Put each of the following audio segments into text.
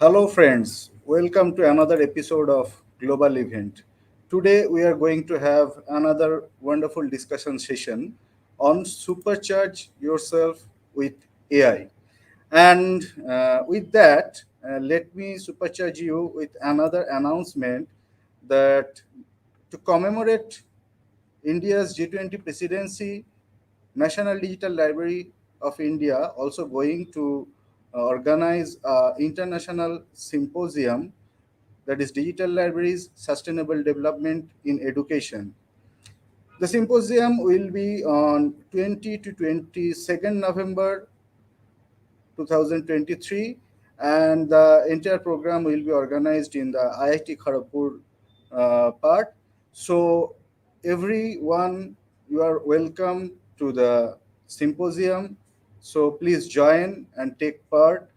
Hello, friends. Welcome to another episode of Global Event. Today, we are going to have another wonderful discussion session on Supercharge Yourself with AI. And with that, let me supercharge you with another announcement that to commemorate India's G20 presidency, National Digital Library of India also going to organize an international symposium, that is Digital Libraries Sustainable Development in Education. The symposium will be on 20 to 22nd November 2023, and the entire program will be organized in the IIT Kharagpur part. So, everyone, you are welcome to the symposium. So, please join and take part.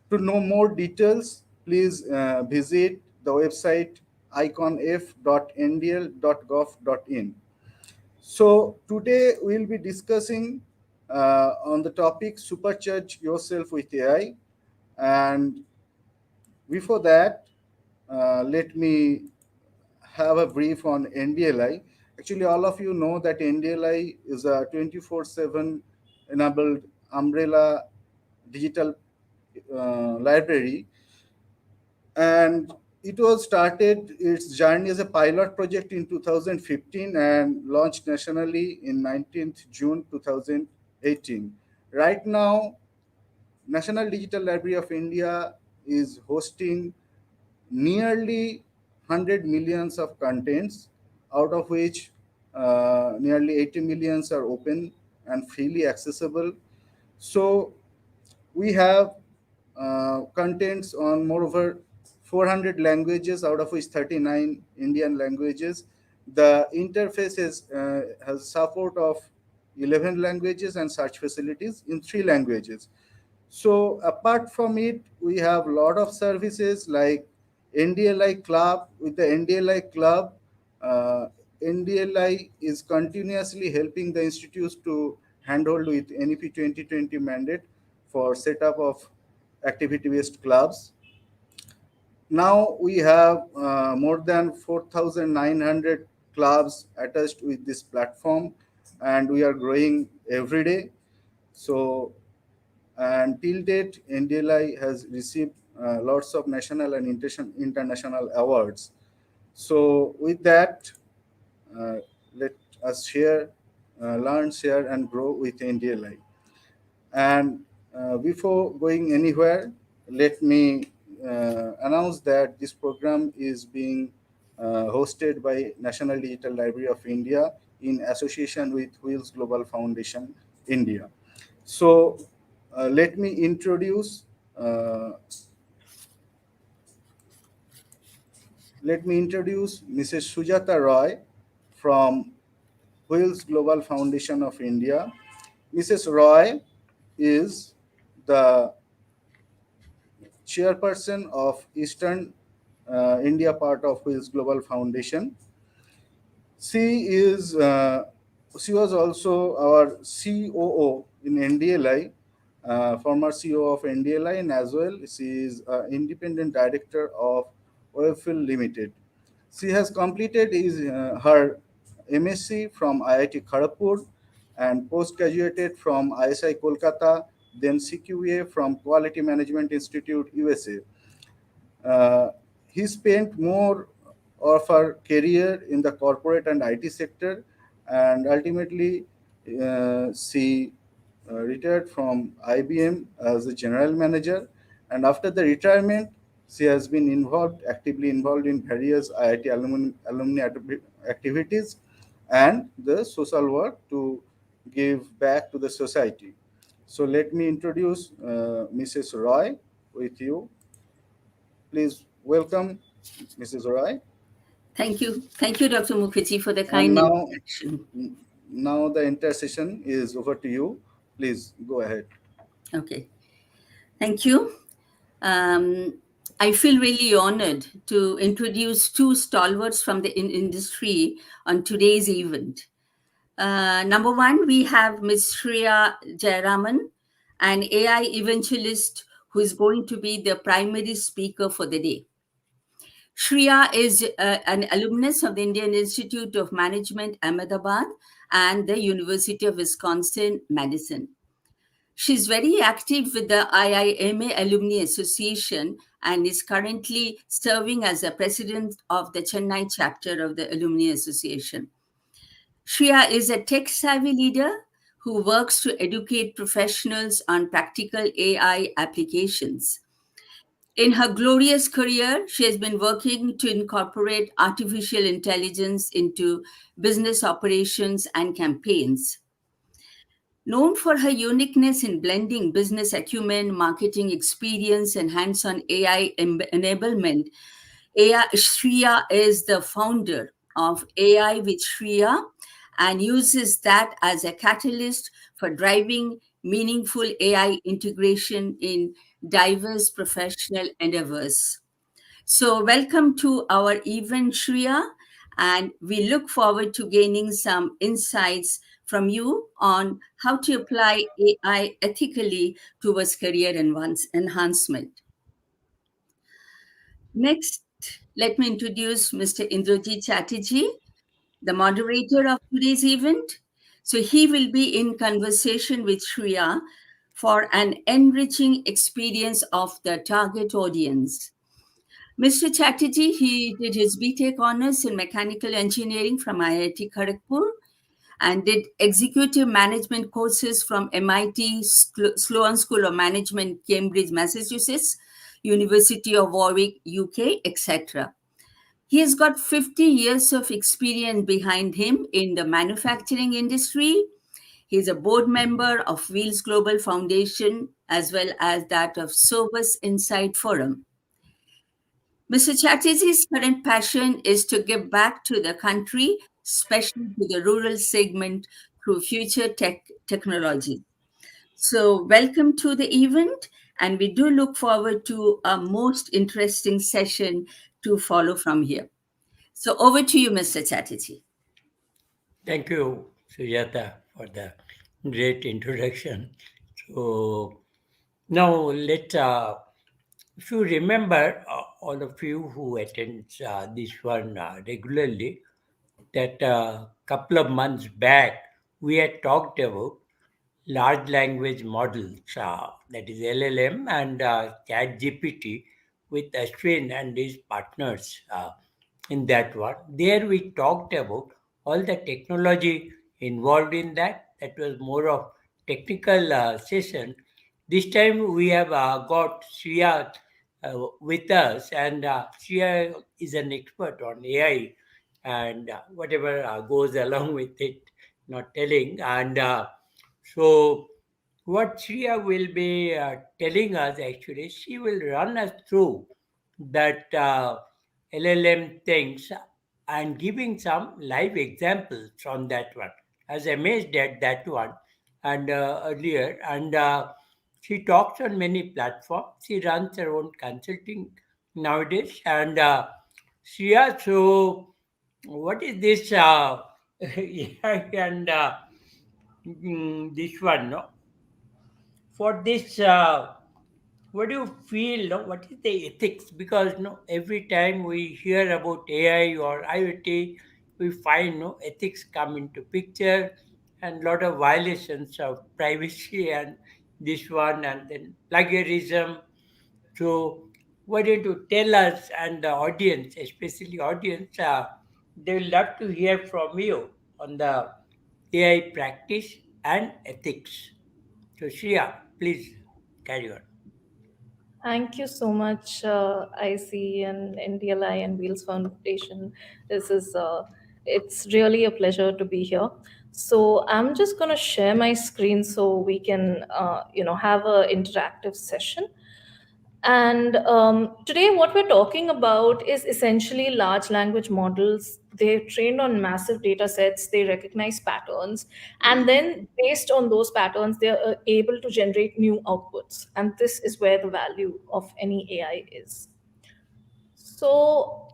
To know more details, please visit the website iconf.ndl.gov.in. So today we'll be discussing on the topic Supercharge Yourself with AI. And before that, let me have a brief on NDLI. Actually, all of you know that NDLI is a 24/7 enabled umbrella digital library, and it was started its journey as a pilot project in 2015 and launched nationally in 19th June 2018. Right now, National Digital Library of India is hosting nearly 100 millions of contents, out of which nearly 80 millions are open and freely accessible. So we have contents on moreover 400 languages, out of which 39 Indian languages. The interface has support of 11 languages and search facilities in 3 languages. So apart from it, we have a lot of services like NDLI Club. With the NDLI Club, uh, NDLI is continuously helping the institutes to handhold with NEP 2020 mandate for setup of activity-based clubs. Now we have more than 4,900 clubs attached with this platform, and we are growing every day. So, and till date, NDLI has received lots of national and international awards. So, with that, uh, let us share, learn, share, and grow with NDLI. And before going anywhere, let me announce that this program is being hosted by National Digital Library of India in association with Wheels Global Foundation India. So let me introduce uh, Mrs. Sujata Roy from Wheels Global Foundation of India. Mrs. Roy is the chairperson of Eastern India part of Wheels Global Foundation. She is she was also our COO in NDLI, former CEO of NDLI, and as well she is independent director of Oilfield Limited. She has completed her MSc from IIT Kharagpur and post-graduated from ISI Kolkata, then CQA from Quality Management Institute, USA. Uh, he spent more of her career in the corporate and IT sector, and ultimately she retired from IBM as a general manager. And after the retirement, she has been actively involved in various IIT alumni activities and the social work to give back to the society. So let me introduce Mrs. Roy with you. Please welcome Mrs. Roy. Thank you. Thank you, Dr. Mukherjee, for the And kind now, introduction. now the entire session is over to you. Please go ahead. Okay. Thank you. Um, I feel really honored to introduce two stalwarts from the industry on today's event. Number one, we have Ms. Shreya Jayaraman, an AI evangelist who is going to be the primary speaker for the day. Shreya is an alumnus of the Indian Institute of Management, Ahmedabad, and the University of Wisconsin, Madison. She's very active with the IIMA Alumni Association and is currently serving as the president of the Chennai chapter of the Alumni Association. Shreya is a tech savvy leader who works to educate professionals on practical AI applications. In her glorious career, she has been working to incorporate artificial intelligence into business operations and campaigns. Known for her uniqueness in blending business acumen, marketing experience, and hands on AI enablement, Shreya is the founder of AI with Shreya and uses that as a catalyst for driving meaningful AI integration in diverse professional endeavors. So, welcome to our event, Shreya, and we look forward to gaining some insights from you on how to apply AI ethically towards career enhancement. Next, let me introduce Mr. Indrajit Chatterjee, the moderator of today's event. So, he will be in conversation with Shreya for an enriching experience of the target audience. Mr. Chatterjee, he did his BTech honors in mechanical engineering from IIT Kharagpur and did executive management courses from MIT Sloan School of Management, Cambridge, Massachusetts, University of Warwick, UK, etc. He has got 50 years of experience behind him in the manufacturing industry. He is a board member of Wheels Global Foundation as well as that of Service Insight Forum. Mr. Chatterjee's current passion is to give back to the country, especially to the rural segment, through future technology. So, welcome to the event, and we do look forward to a most interesting session to follow from here. So, over to you, Mr. Chatterjee. Thank you, Sujata, for the great introduction. So now if you remember, all of you who attend this one regularly, that couple of months back we had talked about large language models, that is LLM and Chat GPT with Ashwin and his partners in that one. There we talked about all the technology involved in that. That was more of technical session. This time we have got Shreya with us, and Shreya is an expert on AI and whatever goes along with it, not telling. And so, what Shreya will be telling us actually, she will run us through that LLM things and giving some live examples from that one. I was amazed at that one and earlier. And she talks on many platforms. She runs her own consulting nowadays. And Shreya, so what is this? Yeah, and this one, no? For this, what do you feel? No? What is the ethics? Because no, every time we hear about AI or IoT, we find no ethics come into picture and lot of violations of privacy and this one and then plagiarism. So, why don't you tell us and the audience, especially audience, they will love to hear from you on the AI practice and ethics. So, Shreya, please carry on. Thank you so much, IC and NDLI and Wheels Foundation. This is it's really a pleasure to be here. So I'm just going to share my screen so we can have a interactive session. And today, what we're talking about is essentially large language models. They're trained on massive data sets, they recognize patterns, and then based on those patterns, they're able to generate new outputs. And this is where the value of any AI is. So,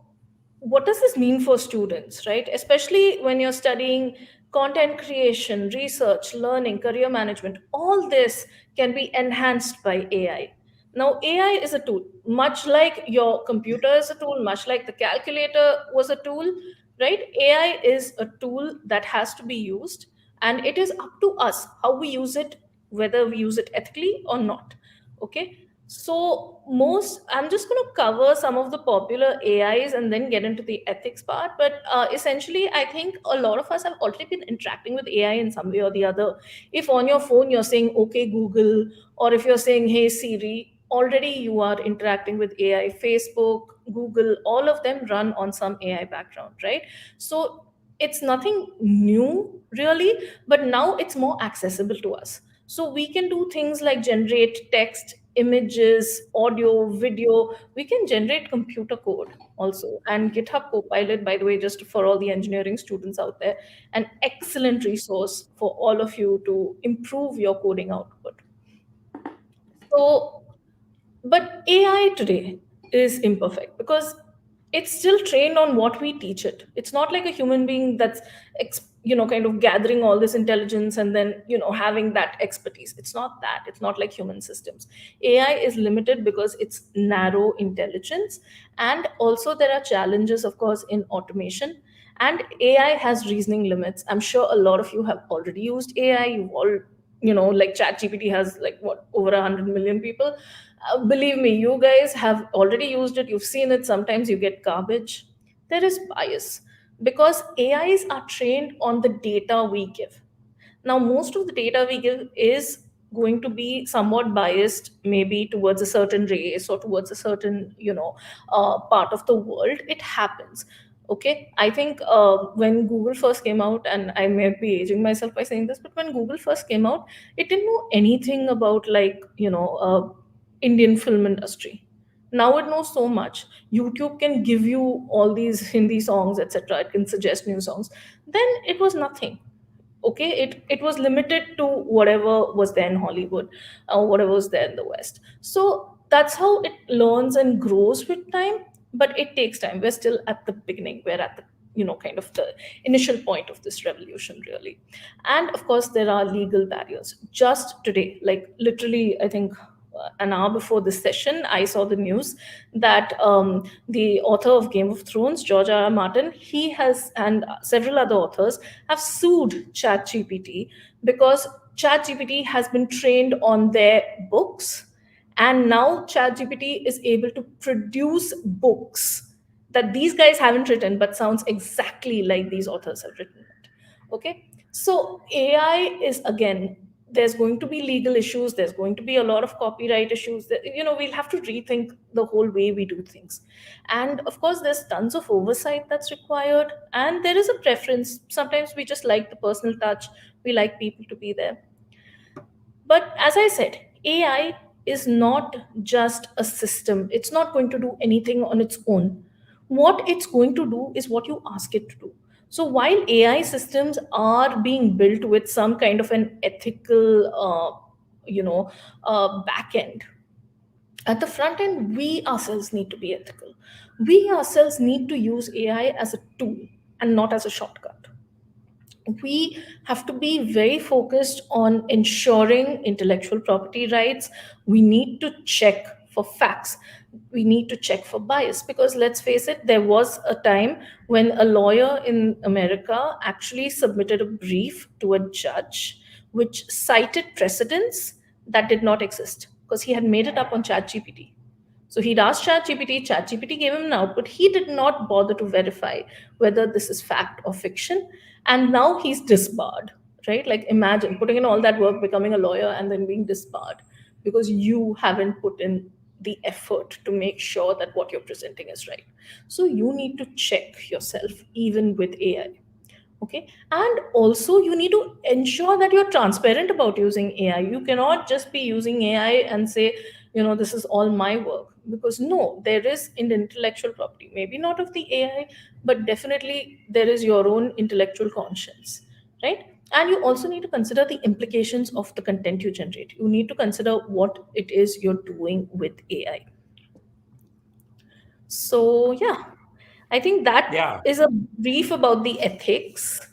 what does this mean for students, right? Especially when you're studying content creation, research, learning, career management, all this can be enhanced by AI. Now, AI is a tool, much like your computer is a tool, much like the calculator was a tool, right? AI is a tool that has to be used, and it is up to us how we use it, whether we use it ethically or not. Okay. So, I'm just going to cover some of the popular AIs and then get into the ethics part. But essentially, I think a lot of us have already been interacting with AI in some way or the other. If on your phone you're saying, okay, Google, or if you're saying, hey, Siri, already you are interacting with AI. Facebook, Google, all of them run on some AI background, right? So it's nothing new really, but now it's more accessible to us. So we can do things like generate text, images, audio, video. We can generate computer code also. And GitHub Copilot, by the way, just for all the engineering students out there, an excellent resource for all of you to improve your coding output. So, but AI today is imperfect because it's still trained on what we teach it. It's not like a human being that's, kind of gathering all this intelligence and then, having that expertise. It's not that. It's not like human systems. AI is limited because it's narrow intelligence. And also, there are challenges, of course, in automation. And AI has reasoning limits. I'm sure a lot of you have already used AI. You've all, like ChatGPT has like what, over 100 million people. Believe me, you guys have already used it. You've seen it. Sometimes you get garbage. There is bias because AIs are trained on the data we give. Now, most of the data we give is going to be somewhat biased, maybe towards a certain race or towards a certain, part of the world. It happens. Okay, I think when Google first came out, and I may be aging myself by saying this, but when Google first came out, it didn't know anything about, like, Indian film industry. Now it knows so much. YouTube can give you all these Hindi songs, etc. It can suggest new songs. Then it was nothing. Okay, it was limited to whatever was there in Hollywood, whatever was there in the West. So that's how it learns and grows with time, but it takes time. We're still at the beginning. We're at the, kind of the initial point of this revolution, really. And of course, there are legal barriers. Just today, like literally, I think an hour before this session, I saw the news that the author of Game of Thrones, George R. R. Martin, he has, and several other authors have sued ChatGPT because ChatGPT has been trained on their books, and now ChatGPT is able to produce books that these guys haven't written but sounds exactly like these authors have written it. Okay, so AI is, again, there's going to be legal issues, there's going to be a lot of copyright issues that, we'll have to rethink the whole way we do things. And of course, there's tons of oversight that's required, and there is a preference. Sometimes we just like the personal touch, we like people to be there. But as I said, AI is not just a system. It's not going to do anything on its own. What it's going to do is what you ask it to do. So while AI systems are being built with some kind of an ethical, back end, at the front end, we ourselves need to be ethical. We ourselves need to use AI as a tool and not as a shortcut. We have to be very focused on ensuring intellectual property rights. We need to check for facts. We need to check for bias, because let's face it, there was a time when a lawyer in America actually submitted a brief to a judge which cited precedents that did not exist because he had made it up on ChatGPT. So he'd asked ChatGPT, ChatGPT gave him an output. He did not bother to verify whether this is fact or fiction. And now he's disbarred, right? Like, imagine putting in all that work, becoming a lawyer, and then being disbarred because you haven't put in the effort to make sure that what you're presenting is right. So you need to check yourself even with AI. Okay, and also you need to ensure that you're transparent about using AI. You cannot just be using AI and say, this is all my work, because no, there is an intellectual property, maybe not of the AI, but definitely there is your own intellectual conscience, right? And you also need to consider the implications of the content you generate. You need to consider what it is you're doing with AI. So yeah, I think that Yeah. is a brief about the ethics.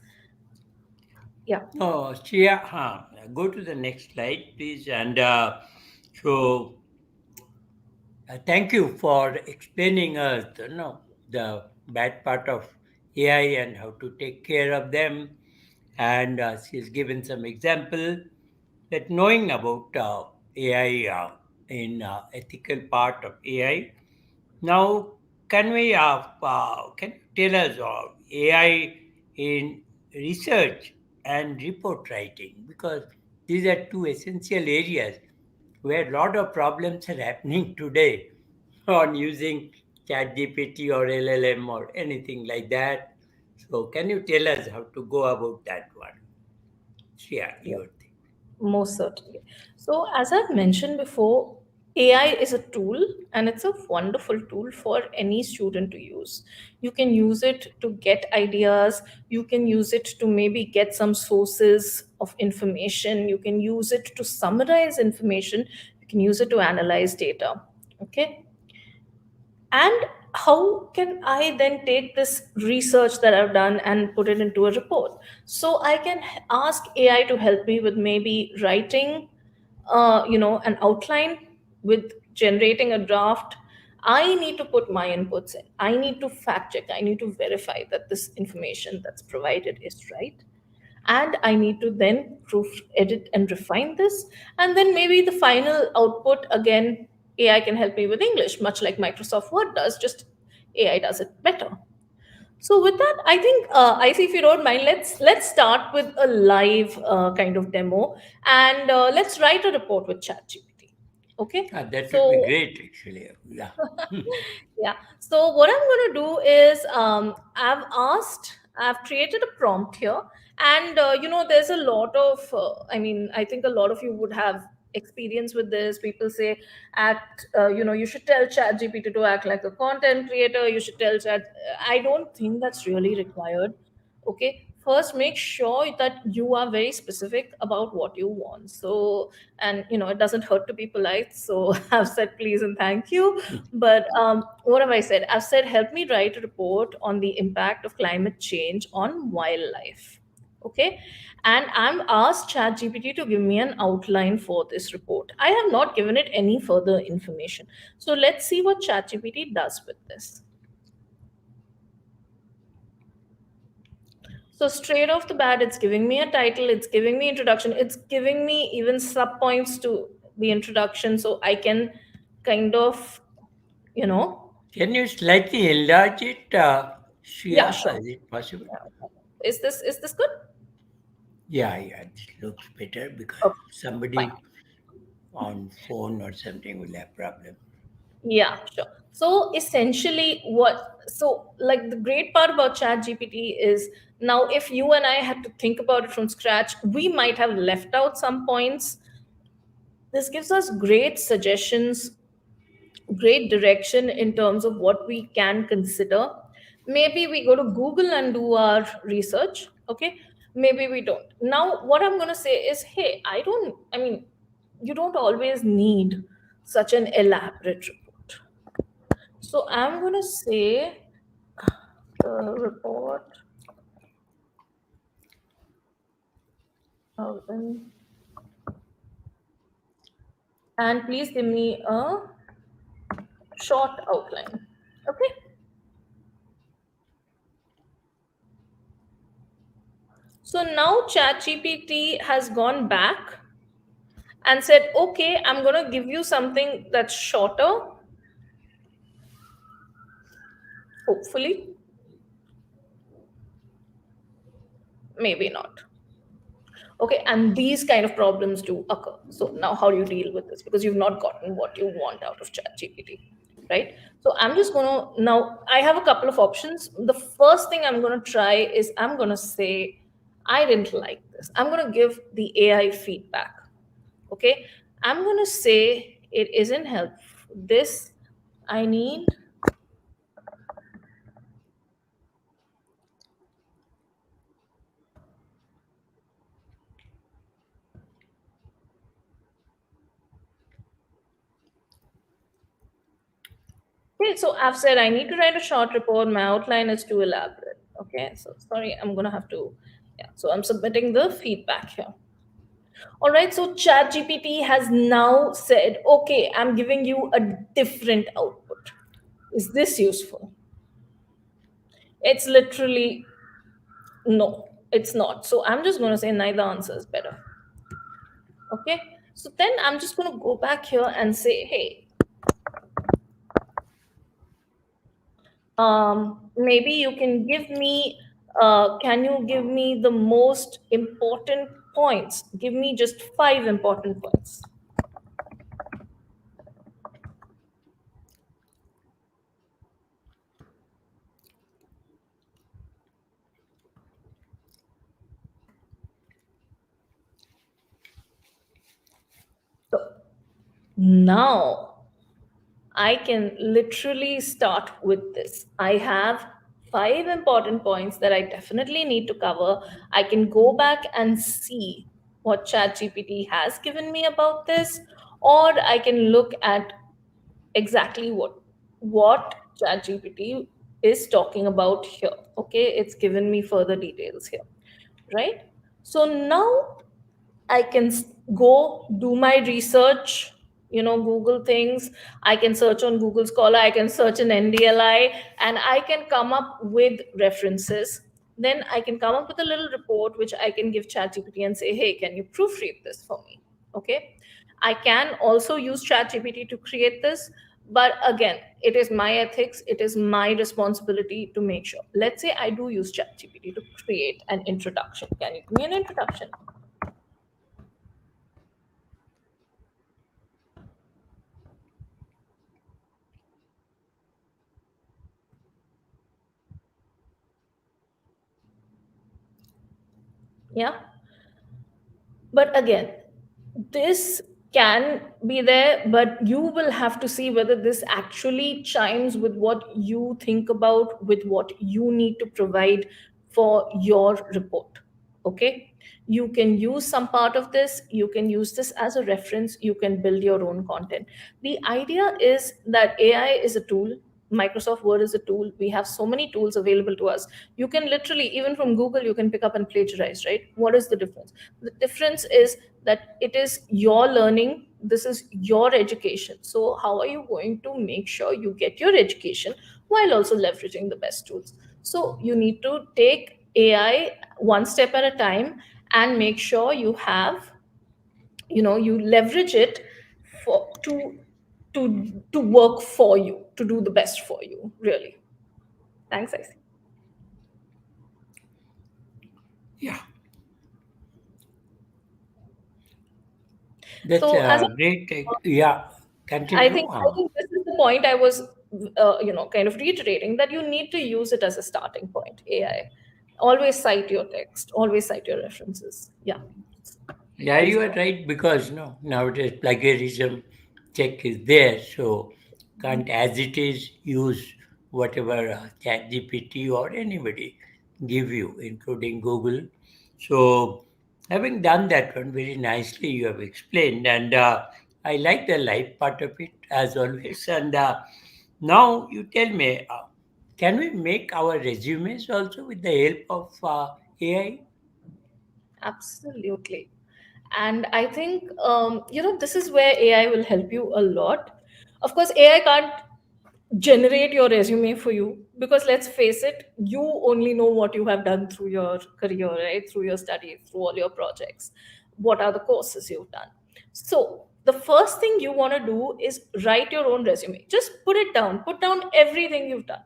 Yeah. Oh, Shreya, go to the next slide, please. And so Thank you for explaining us, the bad part of AI and how to take care of them. And she's given some example that knowing about AI in ethical part of AI. Now, can you tell us AI in research and report writing, because these are two essential areas where a lot of problems are happening today on using ChatGPT or LLM or anything like that. So, can you tell us how to go about that one? Yeah, Yeah. your thing. Most certainly. So, as I've mentioned before, AI is a tool and it's a wonderful tool for any student to use. You can use it to get ideas, you can use it to maybe get some sources of information, you can use it to summarize information, you can use it to analyze data. Okay. And how can I then take this research that I've done and put it into a report? So I can ask AI to help me with maybe writing, an outline, with generating a draft. I need to put my inputs in. I need to fact check. I need to verify that this information that's provided is right, and I need to then proof edit and refine this, and then maybe the final output, again, AI can help me with English, much like Microsoft Word does, just AI does it better. So with that, I think, I see, if you don't mind, let's start with a live kind of demo, and let's write a report with ChatGPT. Okay. That would be So great, actually. Yeah. yeah. So what I'm going to do is, I've created a prompt here, and there's a lot of, I think a lot of you would have experience with this. People say, you should tell ChatGPT to act like a content creator. You should tell Chat. I don't think that's really required. Okay, first make sure that you are very specific about what you want. So, and it doesn't hurt to be polite, so I've said please and thank you. But what have I said? I've said help me write a report on the impact of climate change on wildlife. Okay, and I'm asked ChatGPT to give me an outline for this report. I have not given it any further information, so let's see what ChatGPT does with this. So straight off the bat, it's giving me a title, it's giving me introduction, it's giving me even sub points to the introduction, so I can kind of, you know, Can you slightly enlarge it, yeah, Shreya? sure. Is it possible? Yeah. Is this good? Yeah, yeah, it looks better because Okay, fine. somebody on phone or something will have problem. Yeah, sure. So essentially, like the great part about ChatGPT is, now if you and I had to think about it from scratch, we might have left out some points. This gives us great suggestions, great direction in terms of what we can consider. Maybe we go to Google and do our research. Okay. Maybe we don't. Now, what I'm going to say is, hey, you don't always need such an elaborate report. So I'm going to say the report, then, and please give me a short outline. Okay. So now ChatGPT has gone back and said, okay, I'm going to give you something that's shorter, hopefully, maybe not. Okay, and these kind of problems do occur. So now how do you deal with this? Because you've not gotten what you want out of ChatGPT, right? So I'm just going to, now I have a couple of options. The first thing I'm going to try is, I'm going to say, I didn't like this. I'm going to give the AI feedback. Okay, I'm going to say it isn't helpful. This, I need. Okay, so I've said I need to write a short report. My outline is too elaborate. Okay, so sorry, I'm gonna have to, yeah. So I'm submitting the feedback here. All right, so ChatGPT has now said, okay, I'm giving you a different output. Is this useful? It's literally no, it's not. So I'm just going to say neither answer is better. Okay, so then I'm just going to go back here and say, hey, maybe you can you give me the most important points? Give me just 5 important points. So now I can literally start with this. I have 5 important points that I definitely need to cover. I can go back and see what ChatGPT has given me about this, or I can look at exactly what ChatGPT is talking about here. Okay, it's given me further details here, right? So now I can go do my research, Google things. I can search on Google Scholar, I can search in NDLI, and I can come up with references. Then I can come up with a little report which I can give ChatGPT and say, hey, can you proofread this for me? Okay. I can also use ChatGPT to create this, but again, it is my ethics, it is my responsibility to make sure. Let's say I do use ChatGPT to create an introduction. Can you give me an introduction? Yeah. But again, this can be there, but you will have to see whether this actually chimes with what you think about, with what you need to provide for your report. Okay, you can use some part of this, you can use this as a reference, you can build your own content. The idea is that AI is a tool. Microsoft Word is a tool. We have so many tools available to us. You can literally, even from Google, you can pick up and plagiarize, right? What is the difference? The difference is that it is your learning, this is your education. So how are you going to make sure you get your education while also leveraging the best tools? So you need to take AI one step at a time and make sure you have, you leverage it for to work for you, to do the best for you, really. Thanks, I see. Yeah, that's So as great. Yeah, I continue. think I think this is the point I was, kind of reiterating, that you need to use it as a starting point. AI, always cite your text, always cite your references. Yeah, Yeah, please you go are on. right because no, nowadays plagiarism check is there, so can't as it is use whatever ChatGPT or anybody give you, including Google. So, having done that one very nicely, you have explained, and I like the life part of it as always. And now you tell me, can we make our resumes also with the help of AI? Absolutely. And I think, this is where AI will help you a lot. Of course, AI can't generate your resume for you, because let's face it, you only know what you have done through your career, right? Through your studies, through all your projects. What are the courses you've done? So the first thing you want to do is write your own resume. Just put it down, put down everything you've done.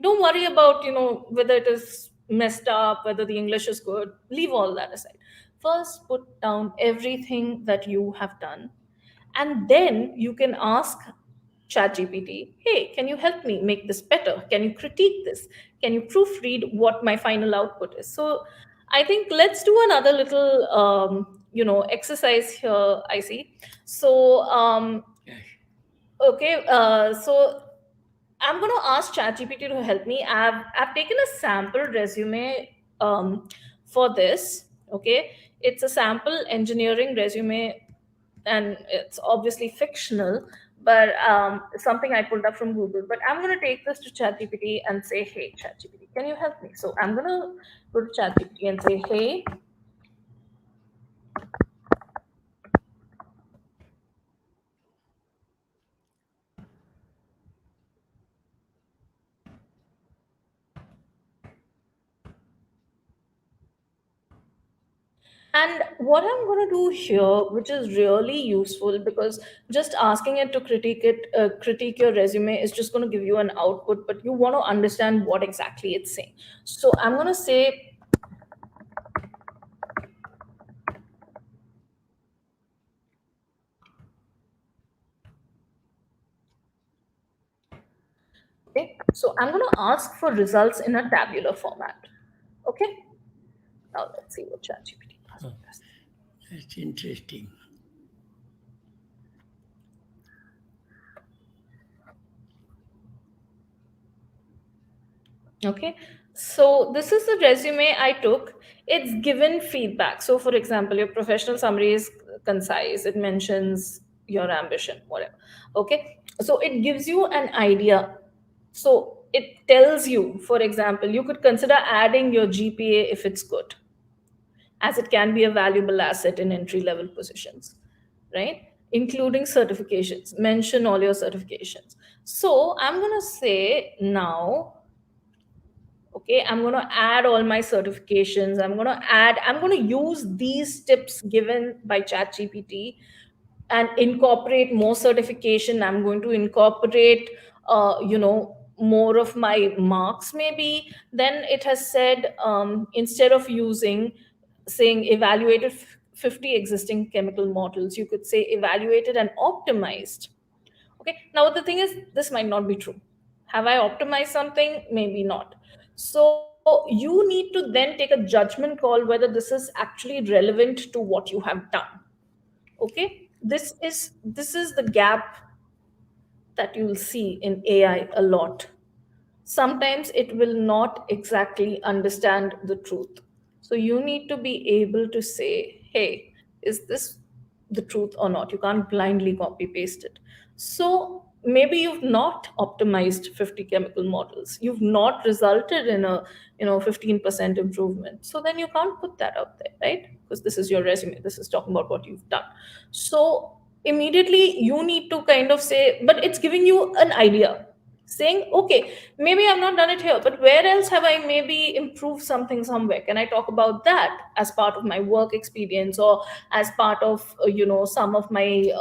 Don't worry about, whether it is messed up, whether the English is good. Leave all that aside. First, put down everything that you have done, and then you can ask ChatGPT, hey, can you help me make this better? Can you critique this? Can you proofread what my final output is? So I think let's do another little, exercise here, I see. So, okay, so I'm going to ask ChatGPT to help me. I've taken a sample resume for this. Okay, it's a sample engineering resume, and it's obviously fictional, but it's something I pulled up from Google. But I'm going to take this to ChatGPT and say, "Hey, ChatGPT, can you help me?" So I'm going to go to ChatGPT and say, "Hey, And what I'm going to do here, which is really useful, because just asking it to critique your resume is just going to give you an output, but you want to understand what exactly it's saying. So I'm going to say, okay, so I'm going to ask for results in a tabular format. Okay, now let's see what ChatGPT does. That's interesting. Okay, so this is the resume I took. It's given feedback. So, for example, your professional summary is concise, it mentions your ambition, whatever. Okay, so it gives you an idea. So, it tells you, for example, you could consider adding your GPA if it's good, as it can be a valuable asset in entry level positions, right? Including certifications. Mention all your certifications. So, I'm going to say now, okay, I'm going to add all my certifications, I'm going to use these tips given by ChatGPT and incorporate more certification. I'm going to incorporate more of my marks maybe. Then it has said, instead of using saying evaluated 50 existing chemical models, you could say evaluated and optimized. Okay, now the thing is, this might not be true. Have I optimized something? Maybe not. So you need to then take a judgment call whether this is actually relevant to what you have done. Okay, this is the gap that you'll see in AI a lot. Sometimes it will not exactly understand the truth. So you need to be able to say, hey, is this the truth or not? You can't blindly copy paste it. So maybe you've not optimized 50 chemical models. You've not resulted in a 15% improvement. So then you can't put that out there, right? Because this is your resume. This is talking about what you've done. So immediately you need to kind of say, but it's giving you an idea, saying, okay, maybe I've not done it here, but where else have I maybe improved something somewhere? Can I talk about that as part of my work experience, or as part of some of my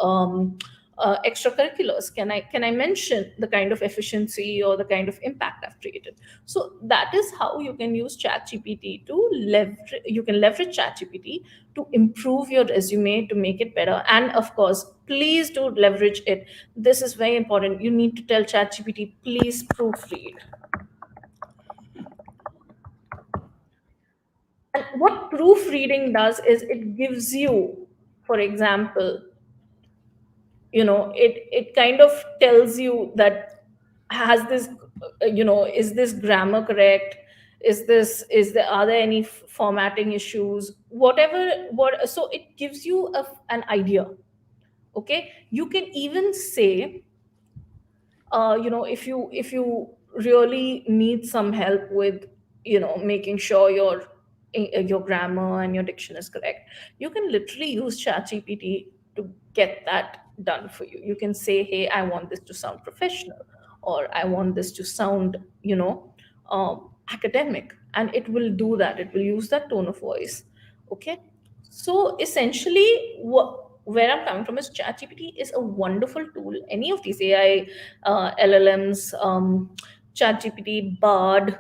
extracurriculars? Can I mention the kind of efficiency or the kind of impact I've created? So that is how you can use ChatGPT to leverage. You can leverage ChatGPT to improve your resume, to make it better. And of course, please do leverage it. This is very important. You need to tell ChatGPT, please proofread. And what proofreading does is it gives you, for example, it kind of tells you that, has this is this grammar correct, is there, are there any formatting issues, whatever, so it gives you an idea. Okay, you can even say, if you really need some help with making sure your grammar and your diction is correct, you can literally use ChatGPT to get that done for you. You can say, hey, I want this to sound professional, or I want this to sound academic, and it will do that. It will use that tone of voice. Okay, so essentially, where I'm coming from is ChatGPT is a wonderful tool. Any of these AI, LLMs, ChatGPT, Bard.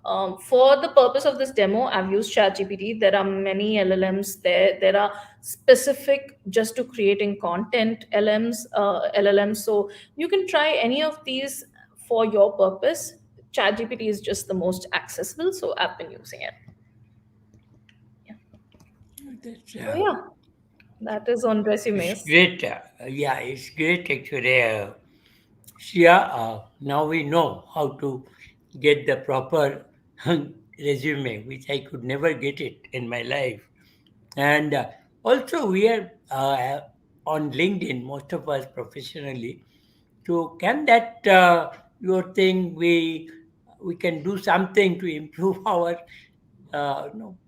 For the purpose of this demo, I've used ChatGPT. There are many LLMs there. There are specific just to creating content LLMs. So you can try any of these for your purpose. ChatGPT is just the most accessible, so I've been using it. Yeah. That's, So yeah, that is on it's resumes. great. Yeah, it's great actually. Shia, now we know how to get the proper resume, which I could never get it in my life. And also, we are on LinkedIn, most of us professionally. So, can that your thing we can do something to improve our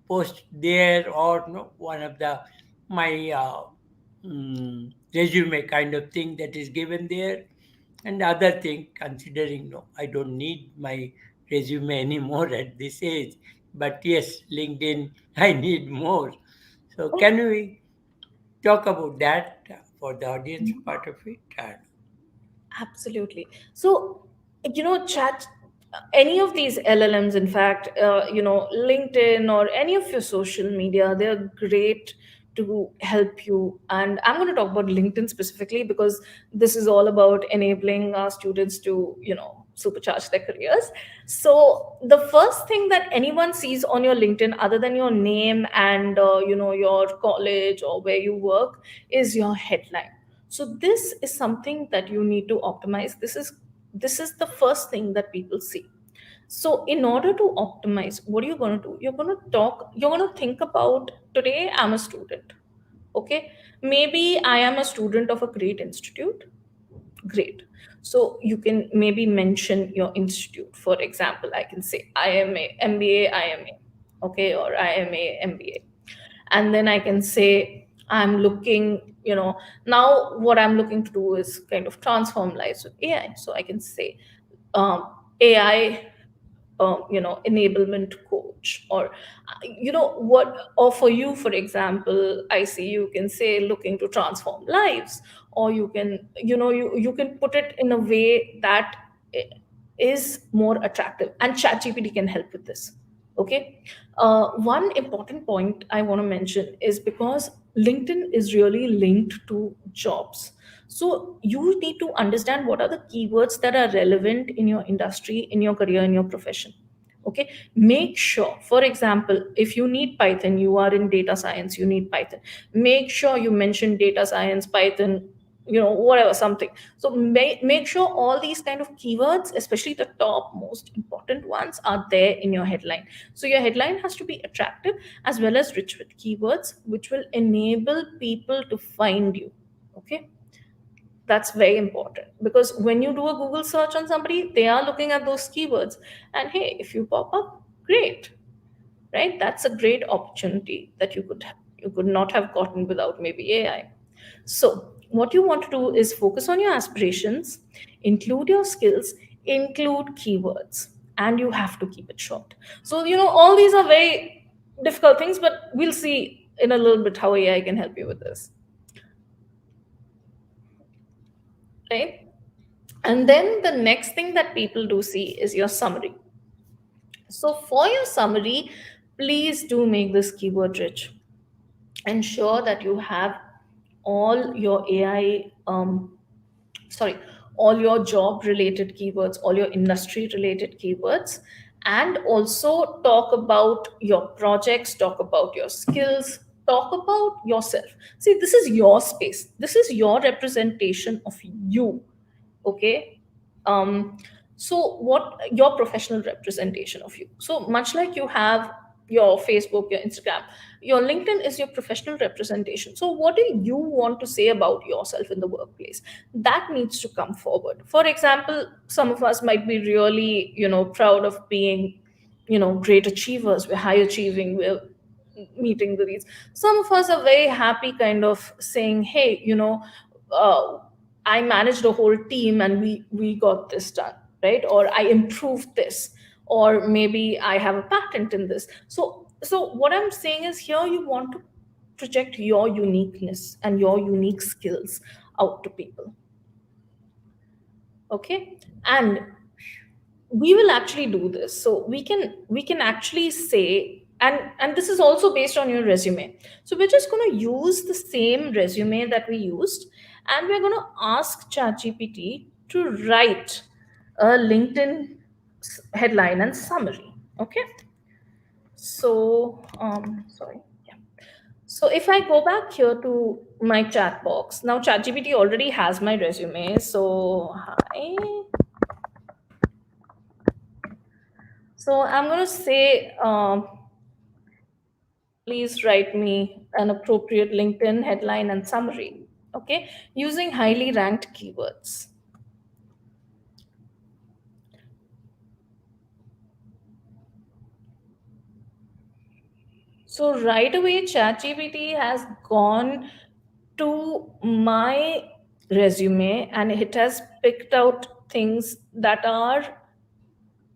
post there, or one of the my resume kind of thing that is given there. And the other thing, considering no, I don't need my resume anymore at this age, but yes, LinkedIn I need more. So can we talk about that for the audience part of it? Absolutely. So, chat, any of these LLMs, in fact, LinkedIn or any of your social media, they're great to help you. And I'm going to talk about LinkedIn specifically because this is all about enabling our students to, supercharge their careers. So, the first thing that anyone sees on your LinkedIn, other than your name and, your college or where you work, is your headline. So this is something that you need to optimize. This is the first thing that people see. So in order to optimize, what are you going to do? You're going to think about, today I'm a student. Okay, maybe I am a student of a great institute. Great. So you can maybe mention your institute. For example, I can say IMA, MBA, IMA, okay, or IMA, MBA. And then I can say I'm looking, now what I'm looking to do is kind of transform lives with AI. So I can say AI, enablement coach, or or for you, for example, I see, you can say looking to transform lives, or you can, you can put it in a way that is more attractive, and ChatGPT can help with this. Okay. One important point I want to mention is, because LinkedIn is really linked to jobs, so you need to understand what are the keywords that are relevant in your industry, in your career, in your profession. Okay, make sure, for example, if you need Python, you are in data science, you need Python, make sure you mention data science, Python, whatever, something. So make sure all these kind of keywords, especially the top most important ones, are there in your headline. So your headline has to be attractive as well as rich with keywords, which will enable people to find you. Okay, that's very important, because when you do a Google search on somebody, they are looking at those keywords, and hey, if you pop up, great, right? That's a great opportunity that you could not have gotten without maybe AI. So what you want to do is focus on your aspirations, include your skills, include keywords, and you have to keep it short. So all these are very difficult things, but we'll see in a little bit how AI can help you with this, right? And then the next thing that people do see is your summary. So for your summary, please do make this keyword rich. Ensure that you have all your AI, sorry, all your job related keywords, all your industry related keywords, and also talk about your projects, talk about your skills, talk about yourself. See, this is your space, this is your representation of you. Okay. um so what your professional representation of you, so much like you have your Facebook, your Instagram, your LinkedIn is your professional representation. So what do you want to say about yourself in the workplace? That needs to come forward. For example, some of us might be really, proud of being, great achievers, we're high achieving, we're meeting the needs. Some of us are very happy kind of saying, hey, uh, I managed a whole team and we got this done, right? Or I improved this, or maybe I have a patent in this. So what I'm saying is, here you want to project your uniqueness and your unique skills out to people. Okay. And we will actually do this, so we can actually say, and this is also based on your resume. So we're just going to use the same resume that we used, and we're going to ask ChatGPT to write a LinkedIn headline and summary. Okay. So sorry, yeah. So if I go back here to my chat box, now ChatGPT already has my resume. So hi. So I'm going to say, please write me an appropriate LinkedIn headline and summary, okay, using highly ranked keywords. So right away, ChatGPT has gone to my resume and it has picked out things that are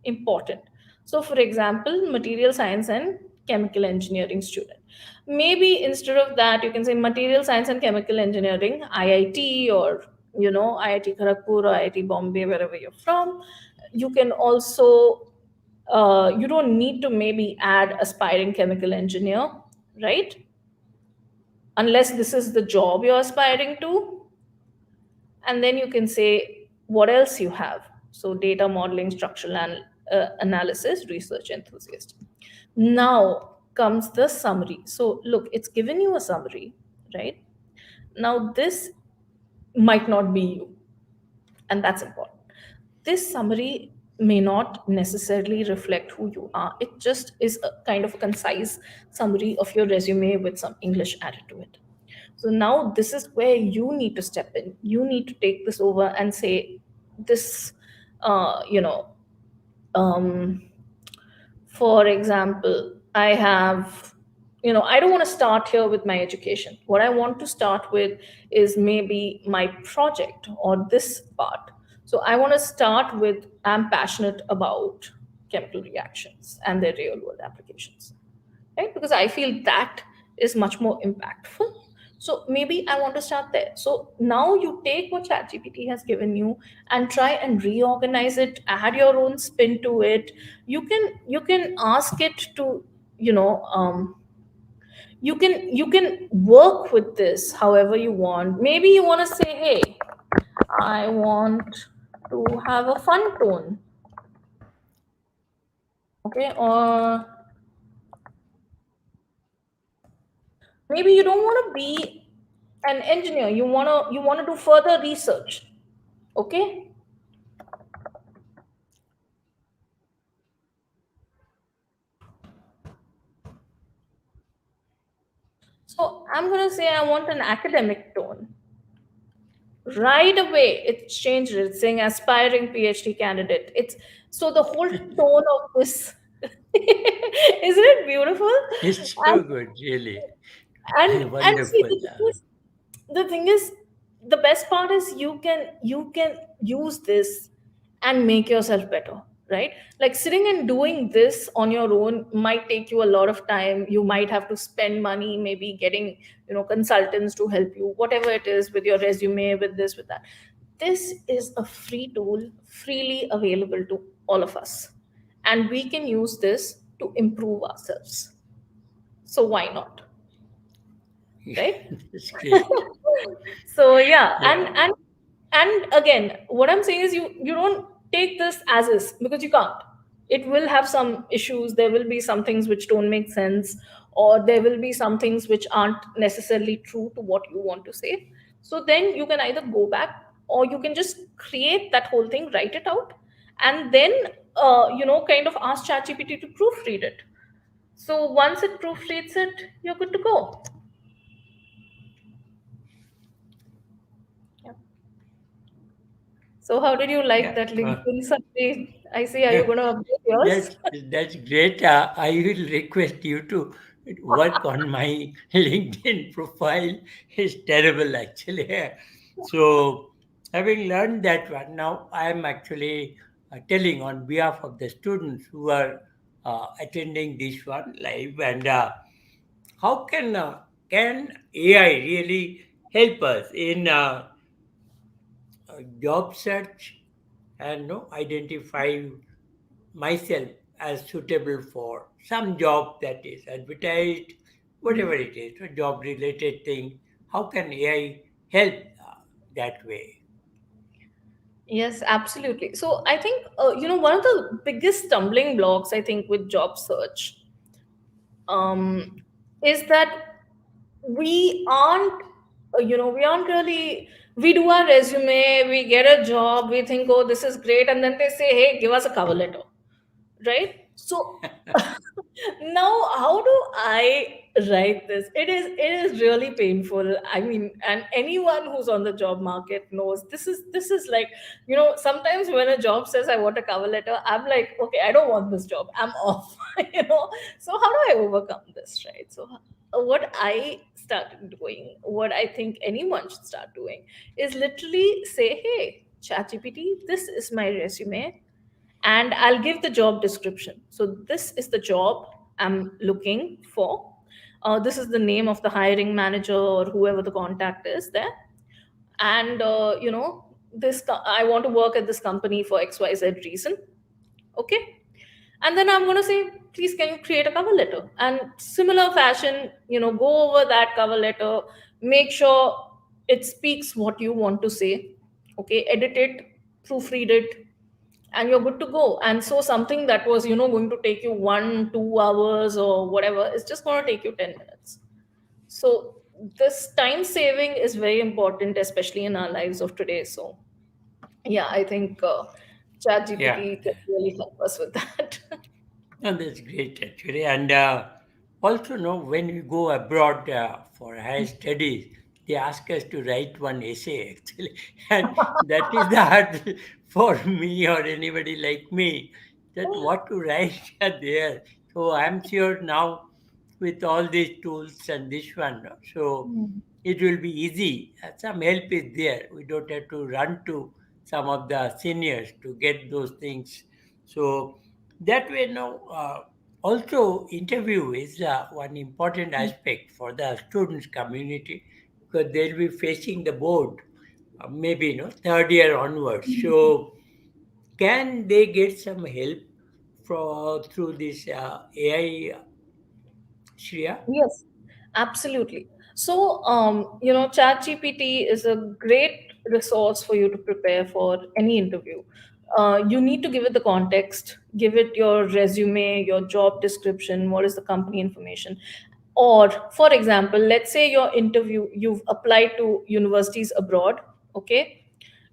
important. So, for example, material science and chemical engineering student. Maybe instead of that, you can say material science and chemical engineering, IIT, or IIT Kharagpur or IIT Bombay, wherever you're from. You can also, you don't need to maybe add aspiring chemical engineer, right? Unless this is the job you're aspiring to. And then you can say what else you have. So data modeling, structural analysis, research enthusiast. Now comes the summary. So look, it's given you a summary, right? Now this might not be you, and that's important. This summary may not necessarily reflect who you are. It just is a kind of a concise summary of your resume with some English added to it. So now this is where you need to step in. You need to take this over and say, this, uh, you know, um, for example, I have, I don't want to start here with my education. What I want to start with is maybe my project or this part. So I want to start with, I'm passionate about chemical reactions and their real world applications, right? Because I feel that is much more impactful. So maybe I want to start there. So now you take what ChatGPT has given you and try and reorganize it, add your own spin to it. You can ask it to, you know, you can work with this however you want. Maybe you want to say, hey, I want to have a fun tone, okay, or maybe you don't want to be an engineer, you want to do further research, okay. So I'm going to say I want an academic tone. Right away it's changed it. It's saying aspiring PhD candidate. It's so the whole tone of this isn't it beautiful? It's and so good, really. and see, Wonderful. the thing is the best part is you can use this and make yourself better, right? Like sitting and doing this on your own might take you a lot of time. You might have to spend money, maybe getting consultants to help you, whatever it is, with your resume, with this, with that. This is a free tool, freely available to all of us, and we can use this to improve ourselves. So why not, right? It's great. So yeah, and Yeah. and and again, what I'm saying is you don't take this as is, because you can't. It will have some issues. There will be some things which don't make sense, or there will be some things which aren't necessarily true to what you want to say. So then you can either go back, or you can just create that whole thing, write it out, and then kind of ask ChatGPT to proofread it. So once it proofreads it, you're good to go. Yeah. So how did you like Yeah. that LinkedIn summary? I see. Are you going to update yours? That's great. I will request you to work on my LinkedIn profile. It's terrible, actually. So, having learned that one, now I am actually telling on behalf of the students who are attending this one live, and how can AI really help us in job search and identify myself as suitable for some job that is advertised, whatever it is, a job related thing. How can AI help that way? Yes, absolutely. So I think one of the biggest stumbling blocks, I think, with job search, um, is that we aren't really, we do our resume, we get a job, we think, oh, this is great, and then they say, hey, give us a cover letter, right? So now how do I write this? It is really painful. I mean, and anyone who's on the job market knows this is like, sometimes when a job says I want a cover letter, I'm like, okay, I don't want this job, I'm off. So how do I overcome this, right? So what I started doing, what I think anyone should start doing, is literally say, hey, ChatGPT, this is my resume, and I'll give the job description. So this is the job I'm looking for. This is the name of the hiring manager or whoever the contact is there. And I want to work at this company for XYZ reason. Okay. And then I'm going to say, please, can you create a cover letter? And similar fashion, go over that cover letter, make sure it speaks what you want to say. Okay. Edit it, proofread it, and you're good to go. And so something that was going to take you 1-2 hours or whatever is just going to take you 10 minutes. So this time saving is very important, especially in our lives of today. So yeah, I think chat Yeah. gpt can really help us with that. No, that's great actually. And also, no, when we go abroad for higher studies, they ask us to write one essay actually, and that is the hard for me or anybody like me, that what to write there. So I'm sure now with all these tools and this one, no, so Mm. it will be easy. Some help is there. We don't have to run to some of the seniors to get those things. So that way, no. Also, interview is one important aspect for the students community because they'll be facing the board, maybe third year onwards. So can they get some help through this AI, Shreya? Yes, absolutely. So, ChatGPT is a great resource for you to prepare for any interview. You need to give it the context, give it your resume, your job description, what is the company information. Or, for example, let's say your interview, you've applied to universities abroad, okay?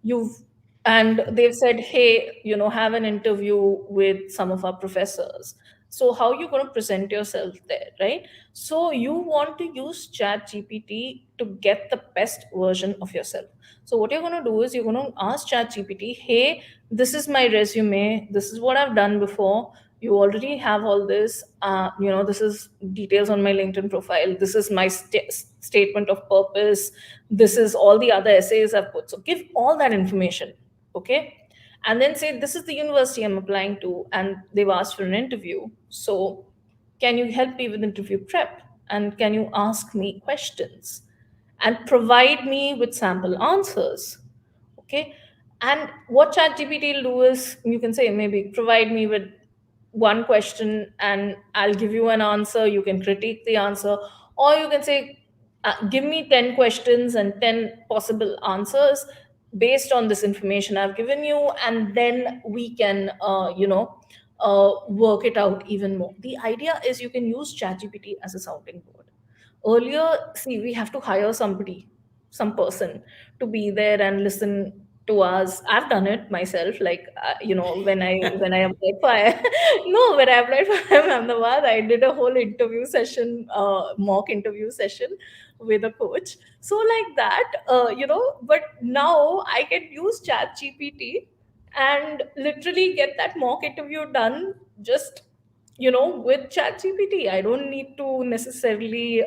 You've and they've said, hey, have an interview with some of our professors. So how you going to present yourself there, right? So you want to use chat gpt to get the best version of yourself. So what you're going to do is you're going to ask chat gpt, hey, this is my resume, this is what I've done before, you already have all this, this is details on my LinkedIn profile, this is my statement of purpose, this is all the other essays I've put. So give all that information, okay? And then say, this is the university I'm applying to, and they've asked for an interview. So can you help me with interview prep? And can you ask me questions? And provide me with sample answers. Okay. And what ChatGPT will do is you can say, maybe provide me with one question and I'll give you an answer. You can critique the answer, or you can say, give me 10 questions and 10 possible answers based on this information I've given you, and then we can, work it out even more. The idea is you can use ChatGPT as a sounding board. Earlier, see, we have to hire somebody, some person to be there and listen to us. I've done it myself, like when I applied for no, when I applied for Ahmedabad, I did a whole interview session, mock interview session with a coach. So like that, but now I can use chat gpt and literally get that mock interview done, just with chat gpt. I don't need to necessarily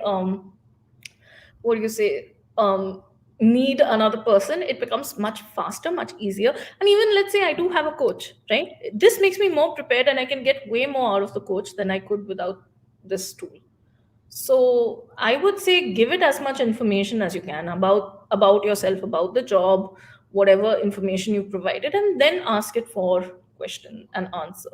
what do you say, need another person. It becomes much faster, much easier. And even let's say I do have a coach, right? This makes me more prepared and I can get way more out of the coach than I could without this tool. So I would say give it as much information as you can about yourself, about the job, whatever information you provided, and then ask it for question and answer.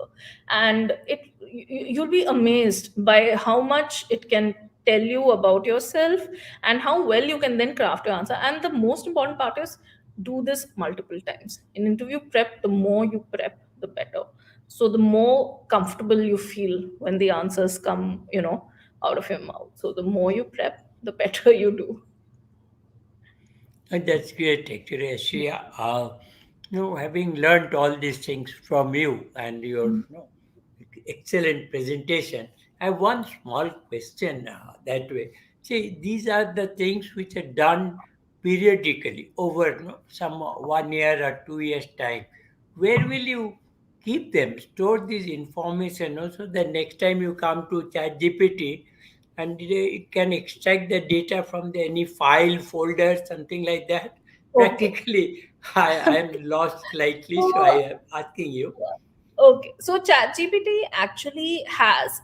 And you'll be amazed by how much it can tell you about yourself and how well you can then craft your answer. And the most important part is do this multiple times. In interview prep, the more you prep, the better. So the more comfortable you feel when the answers come, out of your mouth. So the more you prep, the better you do. And that's great, actually, Ashia. Having learned all these things from you and your excellent presentation, I have one small question that way. See, these are the things which are done periodically over some 1 year or 2 years time. Where will you keep them? Store this information also. The next time you come to ChatGPT, and it can extract the data from any file folder, something like that. Okay. Practically, I am lost slightly, so I So, am asking you. okay. So ChatGPT actually has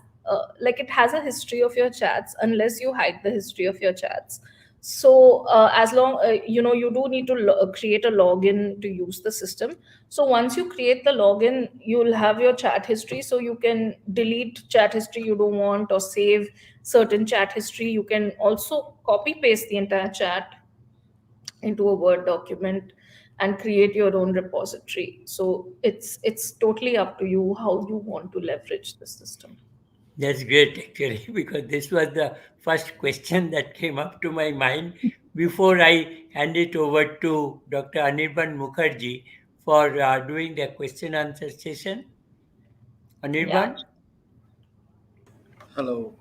like it has a history of your chats unless you hide the history of your chats. So as long you do need to create a login to use the system. So once you create the login, you'll have your chat history, so you can delete chat history you don't want or save certain chat history. You can also copy paste the entire chat into a Word document and create your own repository. So it's totally up to you how you want to leverage the system. That's great, actually, because this was the first question that came up to my mind before I hand it over to Dr. Anirban Mukherjee for doing the question answer session. Yeah. Anirban? Hello.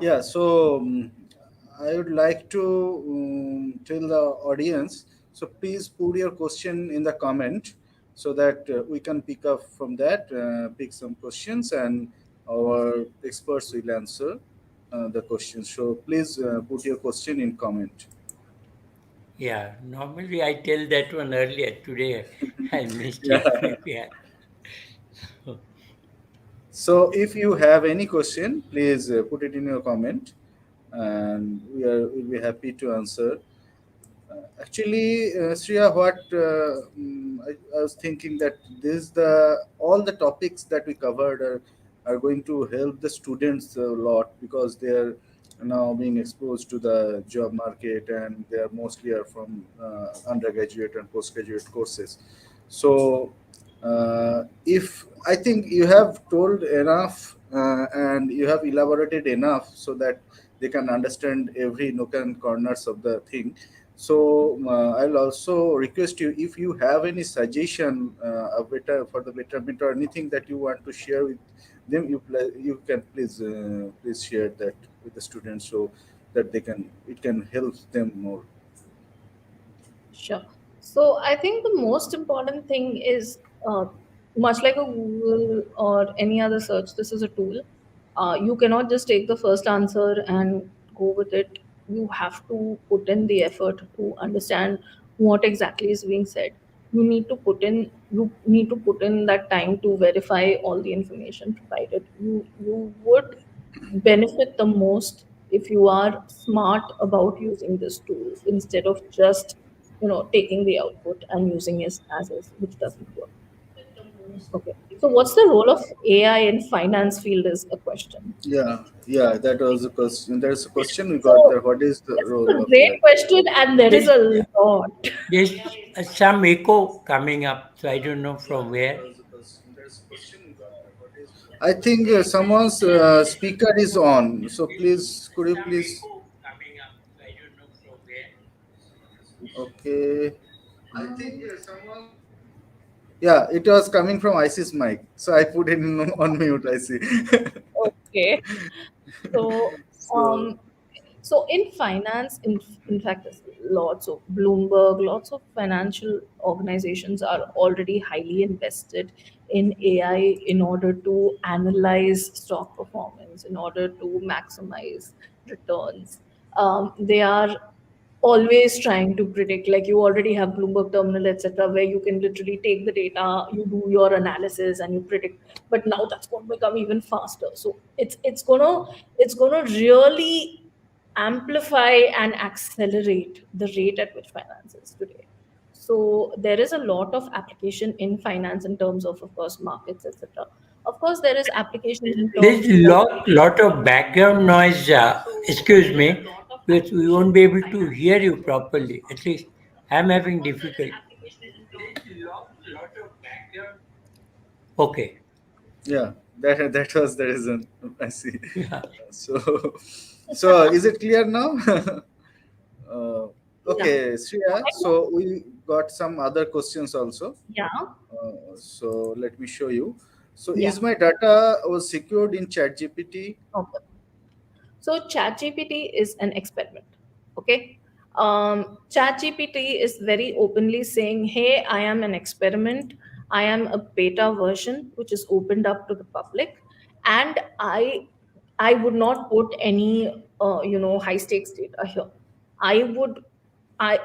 Yeah, so I would like to tell the audience. So please put your question in the comment so that we can pick up from that, pick some questions, and our experts will answer the questions. So please put your question in comment. Yeah, normally I tell that one earlier. Today I missed it. Yeah. Yeah. So if you have any question, please put it in your comment, and will be happy to answer. Actually, Shreya, what I was thinking that this the all the topics that we covered are going to help the students a lot because they are now being exposed to the job market and they are mostly are from undergraduate and postgraduate courses. So, if I think you have told enough and you have elaborated enough so that they can understand every nook and corners of the thing. So I'll also request you if you have any suggestion a better for the betterment or anything that you want to share with them, you can please share that with the students so that they can it can help them more. Sure. So I think the most important thing is, much like a Google or any other search, this is a tool. You cannot just take the first answer and go with it. You have to put in the effort to understand what exactly is being said. You need to put in that time to verify all the information provided. You would benefit the most if you are smart about using this tool instead of just taking the output and using it as is, which doesn't work. Okay, so what's the role of AI in finance field is a question. Yeah, that was a question. There's a question we got there. So What is the this is role a of great AI? question, and there is There's, a lot. there's some echo coming up, so I don't know from where. I think someone's speaker is on. So please, could you Some please? echo coming up, so I don't know from where. Okay. Yeah, it was coming from IC's mic. So I put it on mute, I see. Okay, so So, so in finance, in fact, there's lots of Bloomberg, lots of financial organizations are already highly invested in AI in order to analyze stock performance, in order to maximize returns. They are always trying to predict, like you already have Bloomberg terminal, etc., where you can literally take the data, you do your analysis and you predict. But now that's going to become even faster. So it's gonna really amplify and accelerate the rate at which finance is today. So there is a lot of application in finance in terms of course, markets, etc. Of course, there is application in There's terms of lot of background noise. Excuse me, because we won't be able to hear you properly. At least I'm having difficulty. Okay. yeah, that was the reason. I see. Yeah. So, so is it clear now? uh, yeah. okay, Shreya. So we got some other questions also. Yeah. So let me show you. So Yeah. is my data was secured in ChatGPT? Okay. So ChatGPT is an experiment. Okay. ChatGPT is very openly saying, "Hey, I am an experiment. I am a beta version which is opened up to the public, and I would not put any high stakes data here. I would I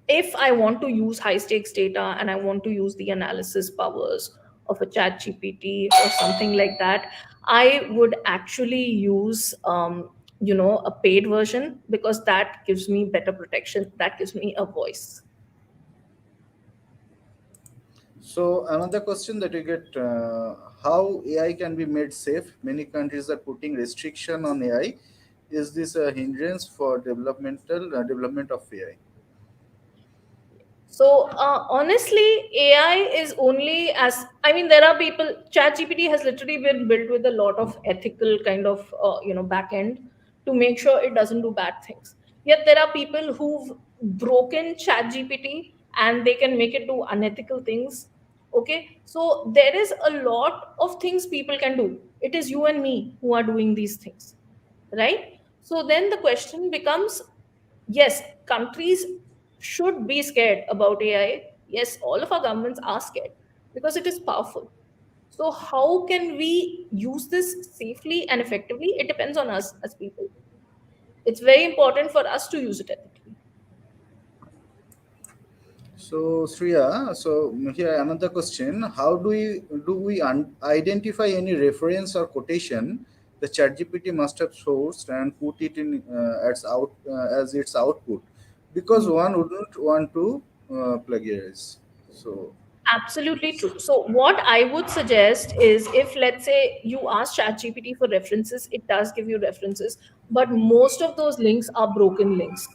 if I want to use high stakes data and I want to use the analysis powers of a chat GPT or something like that, I would actually use a paid version, because that gives me better protection, that gives me a voice. So another question that you get, how AI can be made safe? Many countries are putting restriction on AI. Is this a hindrance for development of AI? So honestly, AI is only as, I mean, there are people. ChatGPT has literally been built with a lot of ethical kind of back end to make sure it doesn't do bad things. Yet there are people who've broken ChatGPT and they can make it do unethical things. Okay, so there is a lot of things people can do. It is you and me who are doing these things, right? So then the question becomes, yes, countries should be scared about AI. Yes, all of our governments are scared because it is powerful. So, how can we use this safely and effectively? It depends on us as people. It's very important for us to use it ethically. So Sriya, so here another question: how do we identify any reference or quotation the ChatGPT must have sourced and put it in as its output? Because Hmm. one wouldn't want to plagiarize. So Absolutely true. So, what I would suggest is, if let's say you ask ChatGPT for references, it does give you references, but most of those links are broken links.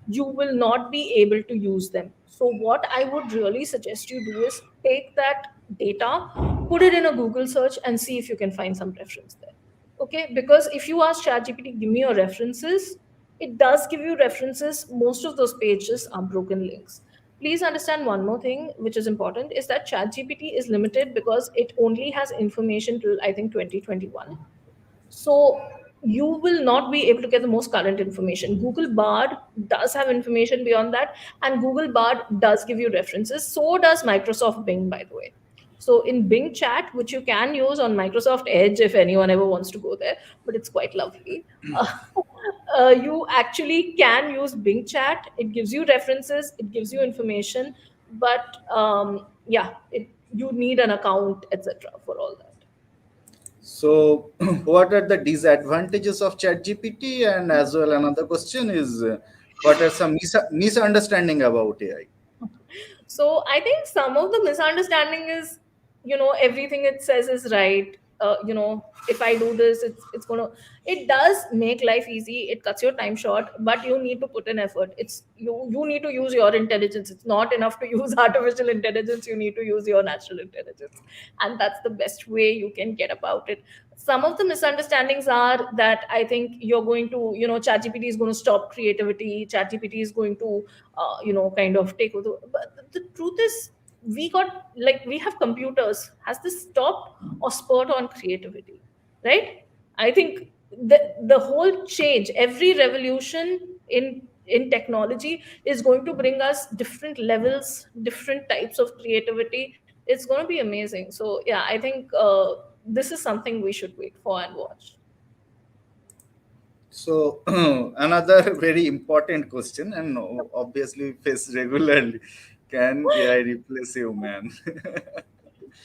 You will not be able to use them. So, what I would really suggest you do is take that data, put it in a Google search, and see if you can find some reference there. Okay, because if you ask ChatGPT, give me your references, it does give you references. Most of those pages are broken links. Please understand one more thing, which is important, is that ChatGPT is limited because it only has information till I think 2021. So you will not be able to get the most current information. Google Bard does have information beyond that, and Google Bard does give you references. So does Microsoft Bing, by the way. So in Bing Chat, which you can use on Microsoft Edge if anyone ever wants to go there, but it's quite lovely. Uh, you actually can use Bing Chat. It gives you references, it gives you information, but yeah, you need an account, etc., for all that. so what are the disadvantages of ChatGPT? And as well, another question is, what are some misunderstanding about AI? So I think some of the misunderstanding is, everything it says is right. If I do this, it's gonna. It does make life easy. It cuts your time short, but you need to put in effort. You need to use your intelligence. It's not enough to use artificial intelligence. You need to use your natural intelligence, and that's the best way you can get about it. Some of the misunderstandings are that I think you're going to, ChatGPT is going to stop creativity. ChatGPT is going to kind of take over. But the truth is, we have computers. Has this stopped or spurred on creativity? Right? I think the whole change, every revolution in technology is going to bring us different levels, different types of creativity. It's going to be amazing. So yeah, I think this is something we should wait for and watch. So another very important question, and obviously face regularly: can AI replace human?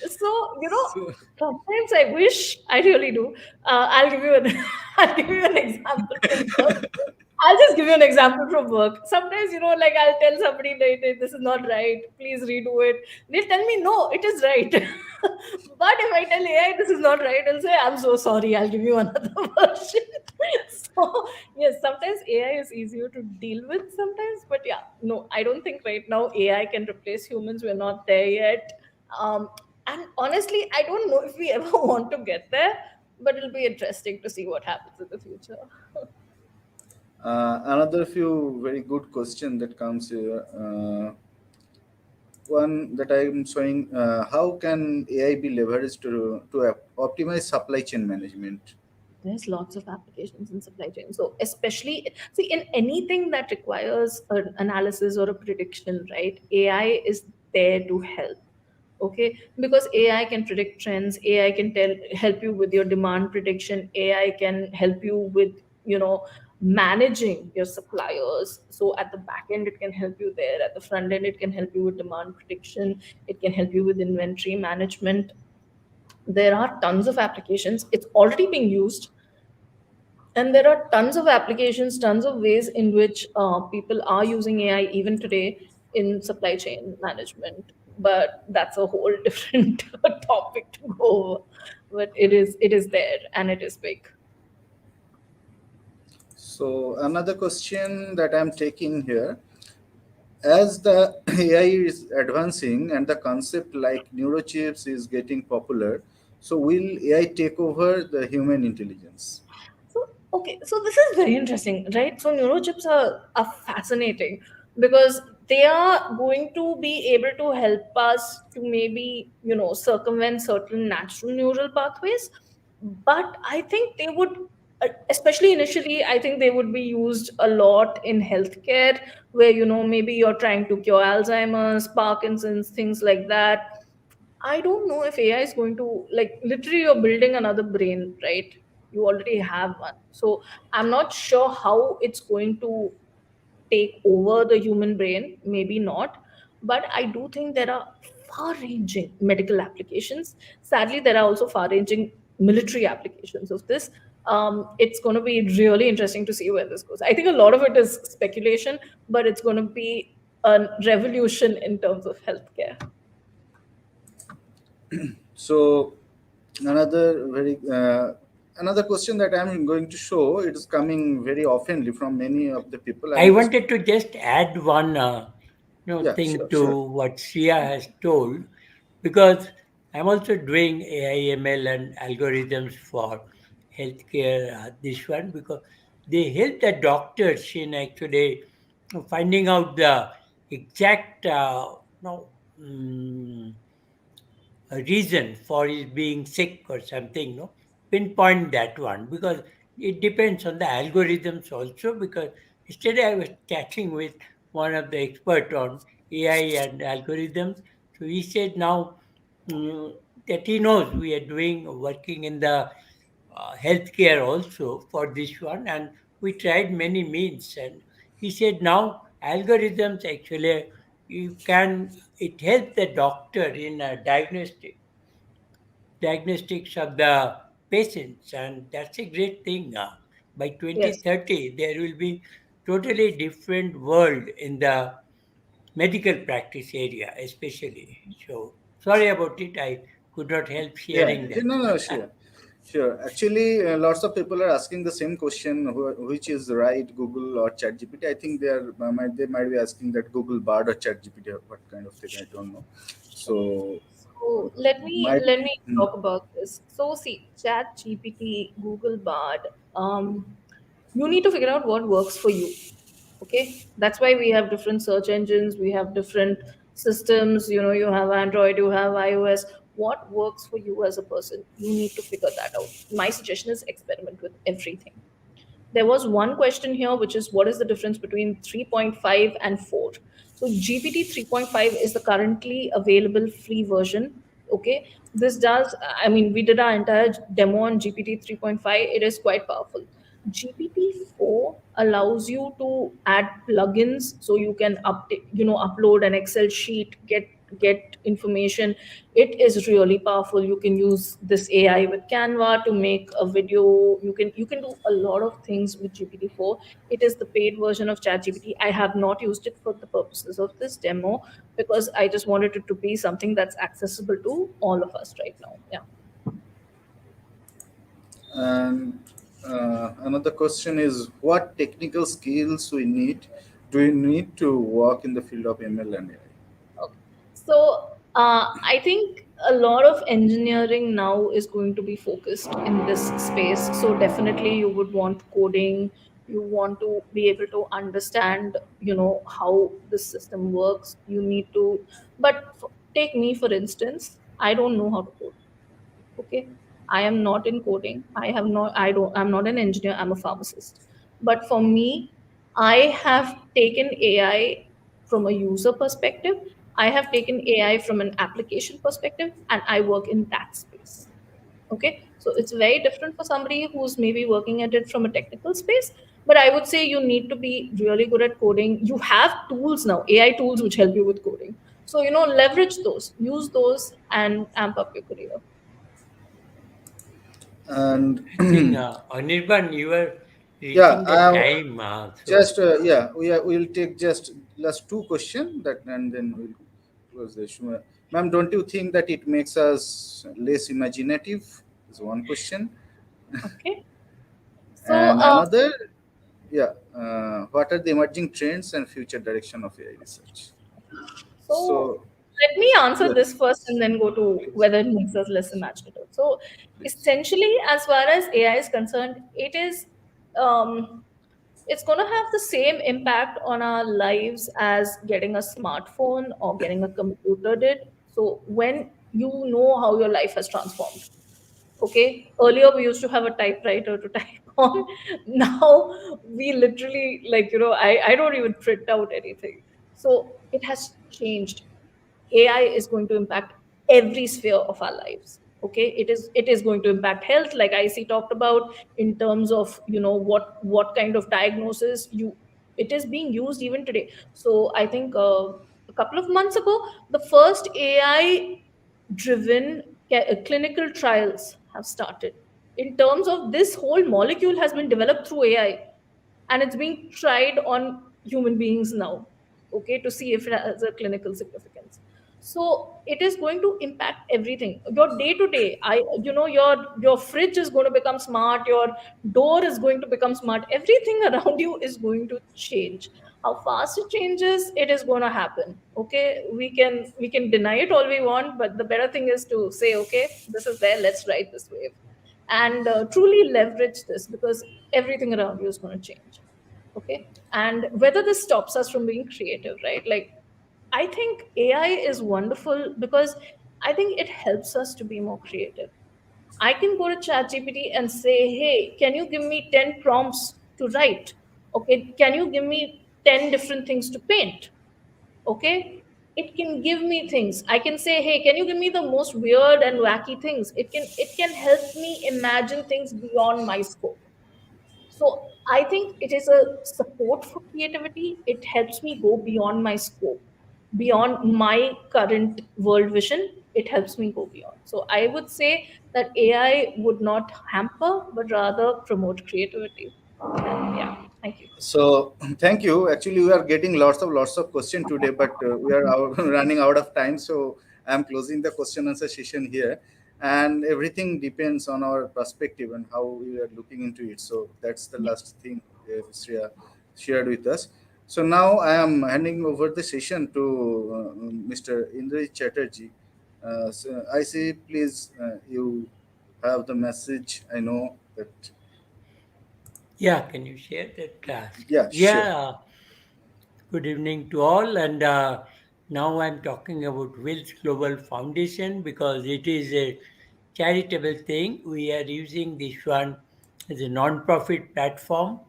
So, So, sometimes I wish, I really do. I'll give you an I'll give you an example from work. I'll just give you an example from work. Sometimes, like I'll tell somebody like, "Hey, this is not right. Please redo it." They'll tell me, "No, it is right." But if I tell AI this is not right, it'll say, "I'm so sorry. I'll give you another version." So yes, sometimes AI is easier to deal with sometimes, but yeah, no, I don't think right now AI can replace humans. We're not there yet. Um, and honestly, I don't know if we ever want to get there, but it'll be interesting to see what happens in the future. another few very good question that comes here. One that I'm showing: how can AI be leveraged to optimize supply chain management? There's lots of applications in supply chain. So especially, see, in anything that requires an analysis or a prediction, right? AI is there to help. Okay, because AI can predict trends. AI can help you with your demand prediction. AI can help you with, managing your suppliers. So at the back end, it can help you there. At the front end, it can help you with demand prediction. It can help you with inventory management. There are tons of applications. It's already being used, and there are tons of applications, tons of ways in which people are using AI even today in supply chain management. But that's a whole different topic to go over. But it is there, and it is big. So another question that I'm taking here, as the AI is advancing and the concept like neurochips is getting popular, so will AI take over the human intelligence? So, okay, so this is very interesting, right? So neurochips are fascinating because they are going to be able to help us to maybe, circumvent certain natural neural pathways. But I think they would, especially initially, I think they would be used a lot in healthcare, where, maybe you're trying to cure Alzheimer's, Parkinson's, things like that. I don't know if AI is going to, like, literally you're building another brain, right? You already have one. So I'm not sure how it's going to take over the human brain, maybe not. But I do think there are far ranging medical applications. Sadly, there are also far ranging military applications of this. It's going to be really interesting to see where this goes. I think a lot of it is speculation, but it's going to be a revolution in terms of healthcare. So another very another question that I'm going to show, it is coming very oftenly from many of the people. I I'm just, wanted to just add one yeah, thing sure, to sure. what Shreya has told, because I'm also doing AI, ML, and algorithms for healthcare. This one, because they help the doctors in actually finding out the exact mm, a reason for his being sick or something, no? Pinpoint that one, because it depends on the algorithms also. Because yesterday I was chatting with one of the expert on AI and algorithms. So he said now mm, that he knows we are doing working in the healthcare also for this one, and we tried many means. And he said now algorithms actually, you can, it helps the doctor in a diagnostics of the patients, and that's a great thing. By Yes. 2030 there will be totally different world in the medical practice area especially. So sorry about it, I could not help Yeah, sharing no, that. no, sure. Sure. Actually, lots of people are asking the same question, which is right, Google or ChatGPT. I think they might be asking that Google Bard or ChatGPT or what kind of thing. I don't know. So, So let me might let me hmm. talk about this. So see, Chat GPT, Google Bard. You need to figure out what works for you. Okay, that's why we have different search engines. We have different systems. You have Android, you have iOS. What works for you as a person? You need to figure that out. My suggestion is experiment with everything. There was one question here, which is what is the difference between 3.5 and 4? So GPT 3.5 is the currently available free version. Okay, this does, I mean, we did our entire demo on GPT 3.5. It is quite powerful. GPT 4 allows you to add plugins, so you can update, upload an Excel sheet, get information. It is really powerful. You can use this AI with Canva to make a video. You can do a lot of things with GPT-4. It is the paid version of ChatGPT. I have not used it for the purposes of this demo because I just wanted it to be something that's accessible to all of us right now. Yeah. And another question is, what technical skills do we need to work in the field of ML and AI? Okay. So I think a lot of engineering now is going to be focused in this space. So definitely you would want coding. You want to be able to understand, how the system works. You need to, but take me for instance. I don't know how to code. Okay, I am not in coding. I'm not an engineer. I'm a pharmacist. But for me, I have taken AI from a user perspective. I have taken AI from an application perspective, and I work in that space. Okay, so it's very different for somebody who's maybe working at it from a technical space. But I would say you need to be really good at coding. You have tools now, AI tools, which help you with coding. So leverage those, use those, and amp up your career. And I think Anirban, you were yeah, reaching the time. So just we'll take just last two question that, and then we'll close the issue. Ma'am, don't you think that it makes us less imaginative? Is one question. Okay. So, And another, yeah, what are the emerging trends and future direction of AI research? So So, let me answer yes, this first and then go to please, whether it makes us less imaginative. So please. essentially, as far as AI is concerned, um, it's going to have the same impact on our lives as getting a smartphone or getting a computer did. So when you know how your life has transformed, okay, earlier we used to have a typewriter to type on. Now we literally, like, I don't even print out anything. So it has changed. AI is going to impact every sphere of our lives. Okay, it is going to impact health, like IC talked about, in terms of what kind of diagnosis you it is being used even today. So I think a couple of months ago, the first AI driven clinical trials have started. In terms of, this whole molecule has been developed through AI, and it's being tried on human beings now, okay, to see if it has a clinical significance. So it is going to impact everything, your day to day. Your fridge is going to become smart, your door is going to become smart, everything around you is going to change. How fast it changes, it is going to happen. Okay, we can deny it all we want, but the better thing is to say, okay, this is there, let's ride this wave, and truly leverage this, because everything around you is going to change. Okay, and whether this stops us from being creative, right? Like, I think AI is wonderful because I think it helps us to be more creative. I can go to ChatGPT and say, hey, can you give me 10 prompts to write? Okay, can you give me 10 different things to paint? Okay, it can give me things. I can say, hey, can you give me the most weird and wacky things? It can help me imagine things beyond my scope. So I think it is a support for creativity. It helps me go beyond my scope, beyond my current world vision. It helps me go beyond. So I would say that AI would not hamper, but rather promote creativity. And yeah, thank you. So thank you. Actually, we are getting lots of question today, but we are running out of time. So I'm closing the question answer session here, and everything depends on our perspective and how we are looking into it. So that's the last thing Shreya shared with us. So now I am handing over the session to Mr. Indra Chatterjee. So I say, please, you have the message. I know that. yeah, can you share that class? Yeah, sure. Yeah, good evening to all. And now I'm talking about Will's Global Foundation because it is a charitable thing. We are using this one as a non-profit platform,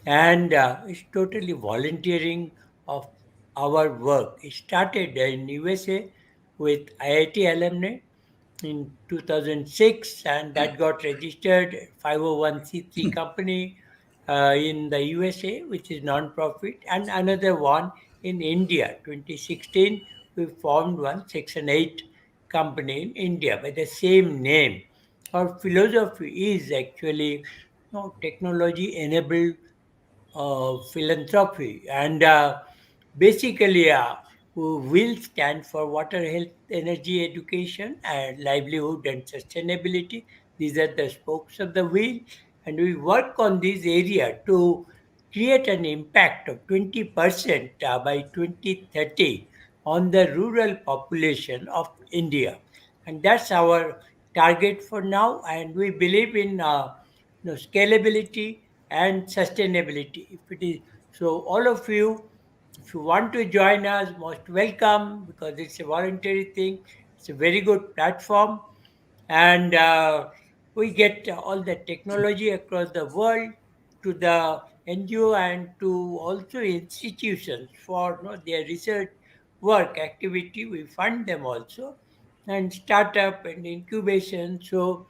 and it's totally volunteering of our work. It started in USA with IIT alumni in 2006, and that got registered 501c3 company in the USA, which is non-profit, and another one in India. 2016, we formed one Section 8 company in India by the same name. Our philosophy is actually, technology enabled philanthropy, and basically will stand for water, health, energy, education, and livelihood and sustainability. These are the spokes of the wheel, and we work on this area to create an impact of 20% by 2030 on the rural population of India, and that's our target for now. And we believe in scalability and sustainability. If it is so, all of you, if you want to join us, most welcome because it's a voluntary thing. It's a very good platform, and we get all the technology across the world to the NGO and to also institutions for their research work activity. We fund them also, and startup and incubation. So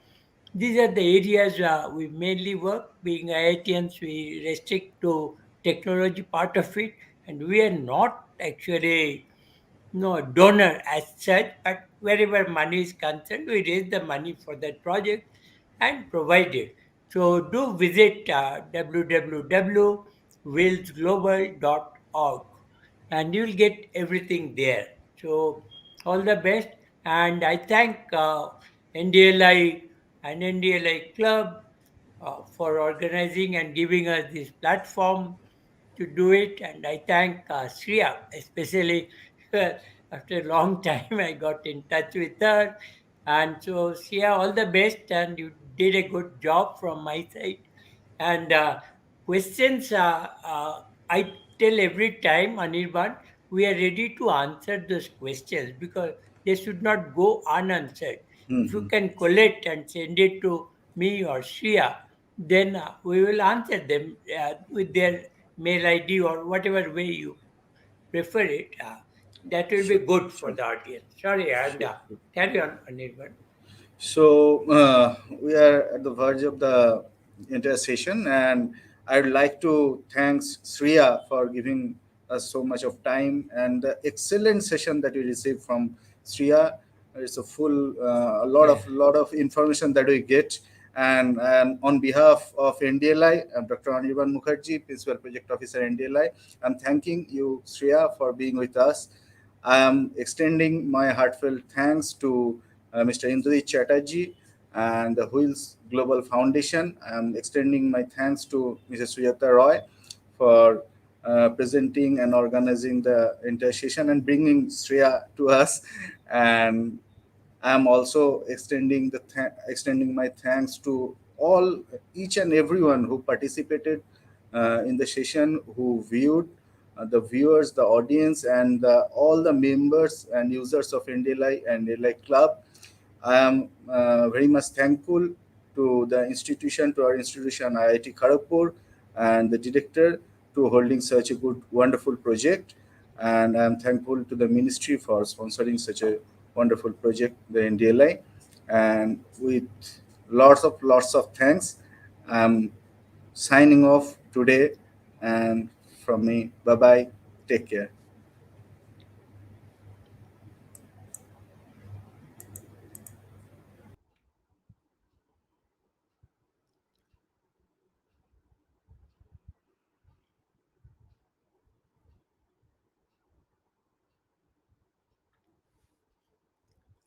these are the areas we mainly work. Being IITians, we restrict to technology part of it, and we are not actually no donor as such, but wherever money is concerned, we raise the money for that project. and provided. So do visit www.willsglobal.org and you'll get everything there. So all the best. And I thank NDLI and NDLI Club for organizing and giving us this platform to do it. And I thank Shriya, especially after a long time I got in touch with her. And so, Shriya, all the best, and you did a good job from my side. And questions, I tell every time, Anirban, we are ready to answer those questions because they should not go unanswered. If you Mhm. can collect and send it to me or Shriya, then we will answer them with their mail ID or whatever way you prefer it. That will be Sure, good for sure, the audience. Sorry, and sure. carry on, Anirban. So we are at the verge of the entire session, and I'd like to thanks Sriya for giving us so much of time and the excellent session that we received from Sriya. It's a full, a Yeah. lot of information that we get. And on behalf of NDLI, I'm Dr. Anirban Mukherjee, Principal Project Officer NDLI. I'm thanking you, Sriya, for being with us. I am extending my heartfelt thanks to Mr. Indudit Chatterjee and the Wheels Global Foundation. I am extending my thanks to Mrs. Sujata Roy for presenting and organizing the entire session and bringing Shreya to us. And I'm also extending my thanks to all each and everyone who participated in the session, who viewed, the viewers, the audience, and all the members and users of NDLI and NDLI Club. I am very much thankful to the institution, to our institution, IIT Kharagpur, and the director to holding such a good, wonderful project. And I am thankful to the ministry for sponsoring such a wonderful project, the NDLI. And with lots of thanks, I'm signing off today. And from me, bye bye. Take care.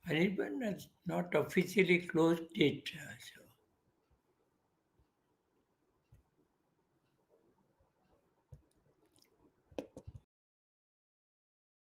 Anirban has not officially closed it. So